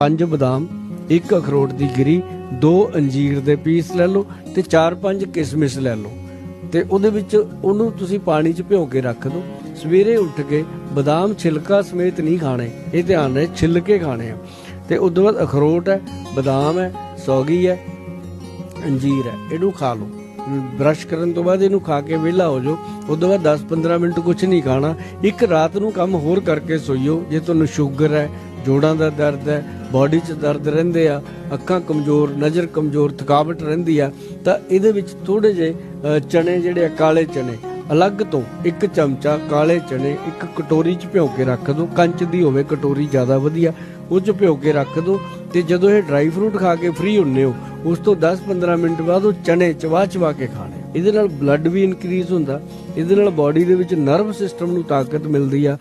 5 ਬਦਾਮ, 1 ਅਖਰੋਟ ਦੀ ਗਿਰੀ, 2 ਅੰਜੀਰ ਦੇ ਪੀਸ ਲੈ ਲਓ ਤੇ 4-5 ਕਿਸਮਿਸ ਲੈ ਲਓ ਤੇ ਉਹਦੇ ਵਿੱਚ ਉਹਨੂੰ ਤੁਸੀਂ ਪਾਣੀ 'ਚ ਭਿਓ ਕੇ ਰੱਖ ਦਿਓ। ਸਵੇਰੇ ਉੱਠ ਕੇ ਬਦਾਮ ਛਿਲਕਾ ਸਮੇਤ ਨਹੀਂ ਖਾਣੇ, ਇਹ ਧਿਆਨ ਰਹੇ, ਛਿੱਲ ਕੇ ਖਾਣੇ ਆ। ਤੇ ਉਸ ਤੋਂ ਬਾਅਦ ਅਖਰੋਟ ਹੈ, ਬਦਾਮ ਹੈ, ਸੌਗੀ ਹੈ, ਅੰਜੀਰ ਹੈ, ਇਹਨੂੰ ਖਾ ਲਓ। ਬ੍ਰਸ਼ ਕਰਨ ਤੋਂ ਬਾਅਦ ਇਹਨੂੰ ਖਾ ਕੇ ਵਿਹਲਾ ਹੋ ਜਾਓ। ਉਸ ਤੋਂ ਬਾਅਦ 10-15 ਮਿੰਟ ਕੁਝ ਨਹੀਂ ਖਾਣਾ। ਇੱਕ ਰਾਤ ਨੂੰ ਕੰਮ ਹੋਰ ਕਰਕੇ ਸੋਈਓ। ਜੇ ਤੁਹਾਨੂੰ ਸ਼ੂਗਰ ਹੈ, ਜੋੜਾਂ ਦਾ ਦਰਦ ਹੈ, ਬਾਡੀ 'ਚ ਦਰਦ ਰਹਿੰਦੇ ਆ, ਅੱਖਾਂ ਕਮਜ਼ੋਰ, ਨਜ਼ਰ ਕਮਜ਼ੋਰ, ਥਕਾਵਟ ਰਹਿੰਦੀ ਆ, ਤਾਂ ਇਹਦੇ ਵਿੱਚ ਥੋੜੇ ਜਿਹੇ ਚਨੇ ਜਿਹੜੇ ਆ, ਕਾਲੇ ਚਨੇ ਅਲੱਗ ਤੋਂ 1 ਚਮਚਾ ਕਾਲੇ ਚਨੇ ਇੱਕ ਕਟੋਰੀ 'ਚ ਭਿਓ ਕੇ ਰੱਖ ਦਿਓ। ਕੰਚ ਦੀ ਹੋਵੇ ਕਟੋਰੀ, ਜ਼ਿਆਦਾ ਵਧੀਆ। ਉਹ 'ਚ ਭਿਓ ਕੇ ਰੱਖ ਦਿਓ ਤੇ ਜਦੋਂ ਇਹ ਡਰਾਈ ਫਰੂਟ ਖਾ ਕੇ ਫ੍ਰੀ ਹੁੰਦੇ ਹੋ, ਉਸ ਤੋਂ 10-15 ਮਿੰਟ ਬਾਅਦ ਉਹ ਚਨੇ ਚਵਾ ਕੇ ਖਾਣੇ। ਇਹਦੇ ਨਾਲ ਬਲੱਡ ਵੀ ਇਨਕਰੀਜ਼ ਹੁੰਦਾ, ਇਹਦੇ ਨਾਲ ਬਾਡੀ ਦੇ ਵਿੱਚ ਨਰਵ ਸਿਸਟਮ ਨੂੰ ਤਾਕਤ ਮਿਲਦੀ ਆ।